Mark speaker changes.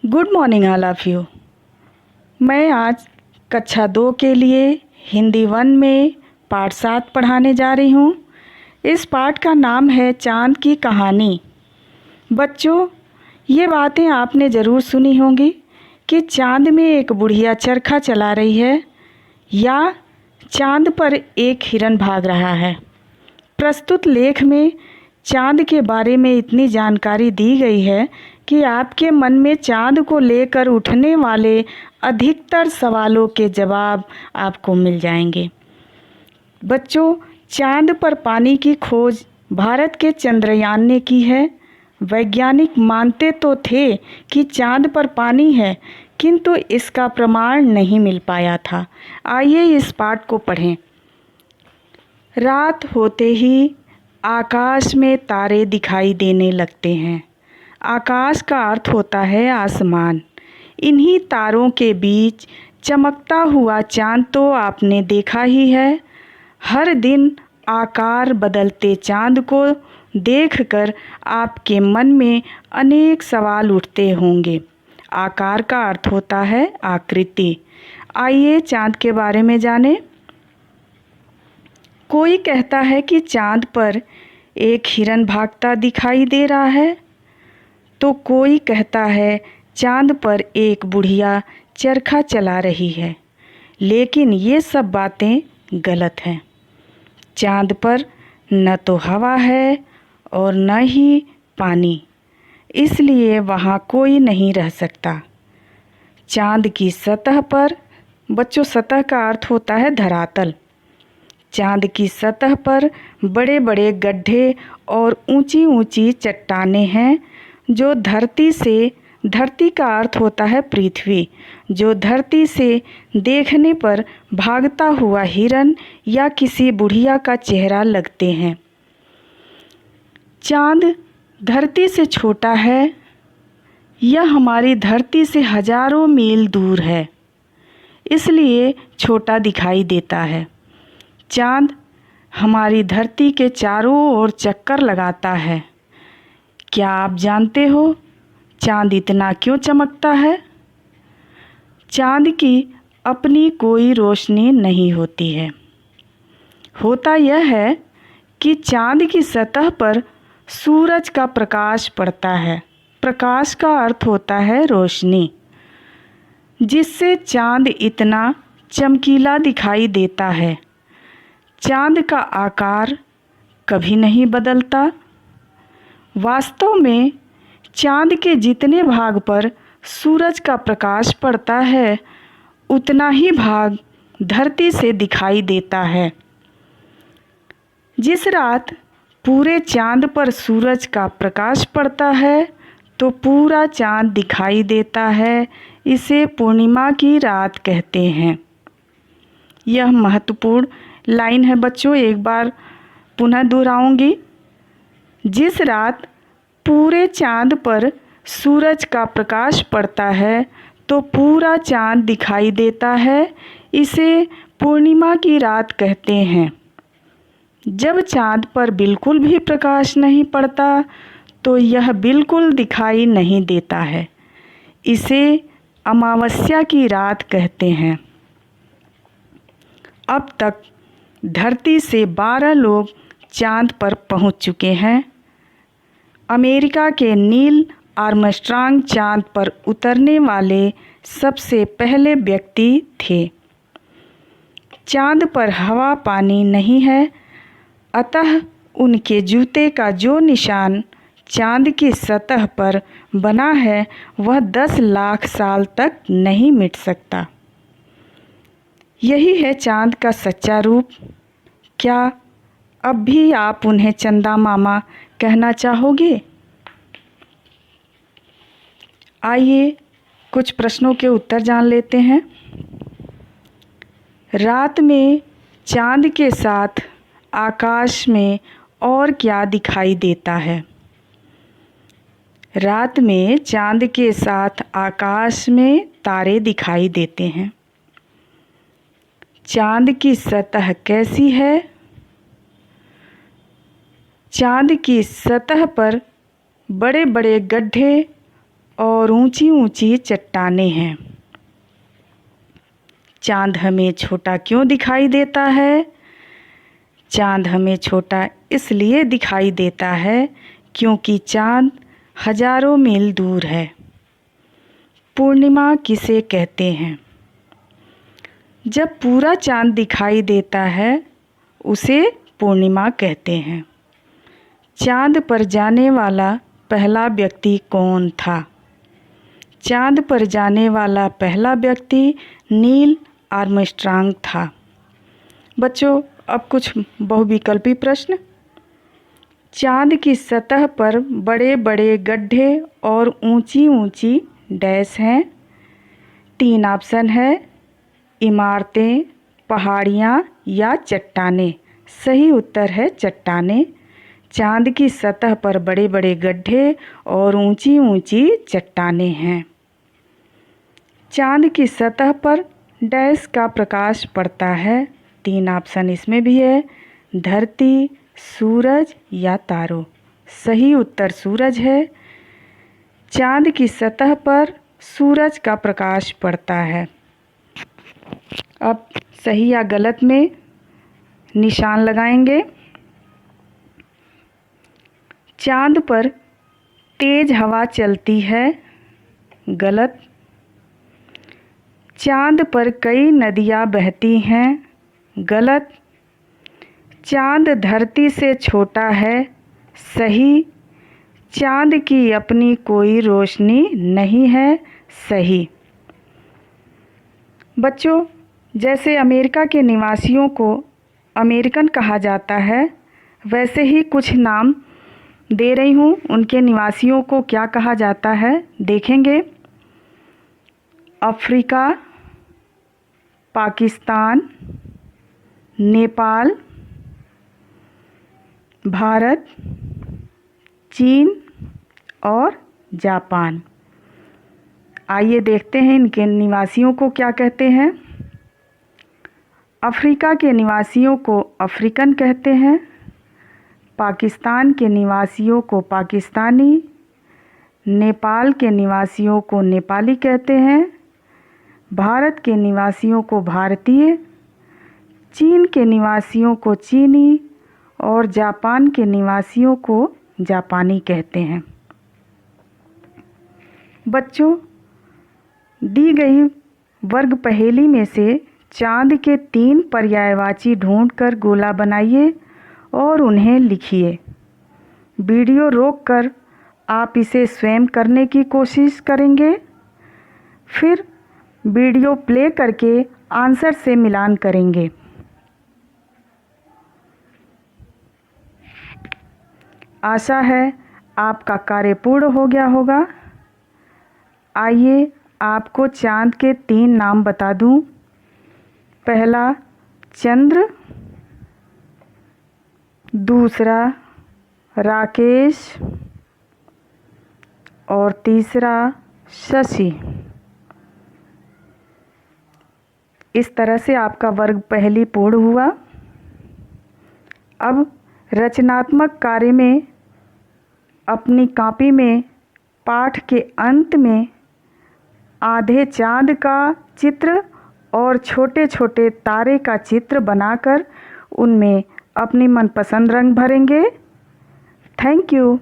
Speaker 1: Good morning all of you. मैं आज कक्षा 2 के लिए हिंदी 1 में पाठ 7 पढ़ाने जा रही हूँ। इस पाठ का नाम है चाँद की कहानी। बच्चों, ये बातें आपने ज़रूर सुनी होंगी कि चाँद में एक बुढ़िया चरखा चला रही है या चाँद पर एक हिरन भाग रहा है। प्रस्तुत लेख में चाँद के बारे में इतनी जानकारी दी गई है कि आपके मन में चाँद को लेकर उठने वाले अधिकतर सवालों के जवाब आपको मिल जाएंगे। बच्चों, चाँद पर पानी की खोज भारत के चंद्रयान ने की है। वैज्ञानिक मानते तो थे कि चाँद पर पानी है, किंतु इसका प्रमाण नहीं मिल पाया था। आइए इस पाठ को पढ़ें। रात होते ही आकाश में तारे दिखाई देने लगते हैं। आकाश का अर्थ होता है आसमान। इन्हीं तारों के बीच चमकता हुआ चाँद तो आपने देखा ही है। हर दिन आकार बदलते चाँद को देखकर आपके मन में अनेक सवाल उठते होंगे। आकार का अर्थ होता है आकृति। आइए चाँद के बारे में जानें। कोई कहता है कि चाँद पर एक हिरन भागता दिखाई दे रहा है, तो कोई कहता है चाँद पर एक बुढ़िया चरखा चला रही है। लेकिन ये सब बातें गलत हैं। चाँद पर न तो हवा है और न ही पानी, इसलिए वहाँ कोई नहीं रह सकता। चाँद की सतह पर, बच्चों सतह का अर्थ होता है धरातल। चाँद की सतह पर बड़े बड़े गड्ढे और ऊंची ऊंची चट्टानें हैं जो धरती का अर्थ होता है पृथ्वी, जो धरती से देखने पर भागता हुआ हिरन या किसी बुढ़िया का चेहरा लगते हैं। चाँद धरती से छोटा है। यह हमारी धरती से हजारों मील दूर है, इसलिए छोटा दिखाई देता है। चाँद हमारी धरती के चारों ओर चक्कर लगाता है। क्या आप जानते हो चाँद इतना क्यों चमकता है? चाँद की अपनी कोई रोशनी नहीं होती है। होता यह है कि चाँद की सतह पर सूरज का प्रकाश पड़ता है। प्रकाश का अर्थ होता है रोशनी, जिससे चाँद इतना चमकीला दिखाई देता है। चाँद का आकार कभी नहीं बदलता। वास्तव में चाँद के जितने भाग पर सूरज का प्रकाश पड़ता है, उतना ही भाग धरती से दिखाई देता है। जिस रात पूरे चाँद पर सूरज का प्रकाश पड़ता है तो पूरा चाँद दिखाई देता है। इसे पूर्णिमा की रात कहते हैं। यह महत्वपूर्ण लाइन है बच्चों, एक बार पुनः दोहराऊंगी। जिस रात पूरे चाँद पर सूरज का प्रकाश पड़ता है तो पूरा चाँद दिखाई देता है। इसे पूर्णिमा की रात कहते हैं। जब चाँद पर बिल्कुल भी प्रकाश नहीं पड़ता तो यह बिल्कुल दिखाई नहीं देता है। इसे अमावस्या की रात कहते हैं। अब तक धरती से 12 लोग चाँद पर पहुंच चुके हैं। अमेरिका के नील आर्मस्ट्रांग चाँद पर उतरने वाले सबसे पहले व्यक्ति थे। चाँद पर हवा पानी नहीं है, अतः उनके जूते का जो निशान चाँद की सतह पर बना है वह 10 लाख साल तक नहीं मिट सकता। यही है चाँद का सच्चा रूप। क्या अब भी आप उन्हें चंदा मामा कहना चाहोगे? आइए कुछ प्रश्नों के उत्तर जान लेते हैं। रात में चाँद के साथ आकाश में और क्या दिखाई देता है? रात में चाँद के साथ आकाश में तारे दिखाई देते हैं। चाँद की सतह कैसी है? चाँद की सतह पर बड़े बड़े गड्ढे और ऊंची ऊंची चट्टानें हैं। चाँद हमें छोटा क्यों दिखाई देता है? चाँद हमें छोटा इसलिए दिखाई देता है क्योंकि चाँद हजारों मील दूर है। पूर्णिमा किसे कहते हैं? जब पूरा चाँद दिखाई देता है उसे पूर्णिमा कहते हैं। चाँद पर जाने वाला पहला व्यक्ति कौन था? चाँद पर जाने वाला पहला व्यक्ति नील आर्मस्ट्रांग था। बच्चों, अब कुछ बहुविकल्पी प्रश्न। चाँद की सतह पर बड़े बड़े गड्ढे और ऊंची ऊंची डैश हैं। 3 ऑप्शन है, इमारतें, पहाड़ियाँ या चट्टानें। सही उत्तर है चट्टानें। चाँद की सतह पर बड़े बड़े गड्ढे और ऊंची ऊंची चट्टानें हैं। चाँद की सतह पर डैश का प्रकाश पड़ता है। 3 ऑप्शन इसमें भी है, धरती, सूरज या तारों। सही उत्तर सूरज है। चाँद की सतह पर सूरज का प्रकाश पड़ता है। अब सही या गलत में निशान लगाएंगे। चाँद पर तेज हवा चलती है। गलत। चाँद पर कई नदियाँ बहती हैं। गलत। चाँद धरती से छोटा है। सही। चाँद की अपनी कोई रोशनी नहीं है। सही। बच्चों, जैसे अमेरिका के निवासियों को अमेरिकन कहा जाता है, वैसे ही कुछ नाम दे रही हूँ। उनके निवासियों को क्या कहा जाता है देखेंगे। अफ्रीका, पाकिस्तान, नेपाल, भारत, चीन और जापान। आइए देखते हैं इनके निवासियों को क्या कहते हैं। अफ्रीका के निवासियों को अफ्रीकन कहते हैं। पाकिस्तान के निवासियों को पाकिस्तानी, नेपाल के निवासियों को नेपाली कहते हैं, भारत के निवासियों को भारतीय, चीन के निवासियों को चीनी और जापान के निवासियों को जापानी कहते हैं। बच्चों, दी गई वर्ग पहेली में से चाँद के 3 पर्यायवाची ढूंढकर गोला बनाइए और उन्हें लिखिए। वीडियो रोककर आप इसे स्वयं करने की कोशिश करेंगे। फिर वीडियो प्ले करके आंसर से मिलान करेंगे। आशा है आपका कार्य पूर्ण हो गया होगा। आइए आपको चाँद के 3 नाम बता दूं। पहला चंद्र, दूसरा राकेश और तीसरा शशि। इस तरह से आपका वर्ग पहेली पूर्ण हुआ। अब रचनात्मक कार्य में अपनी कॉपी में पाठ के अंत में आधे चाँद का चित्र और छोटे छोटे तारे का चित्र बनाकर उनमें अपनी मनपसंद रंग भरेंगे। Thank you.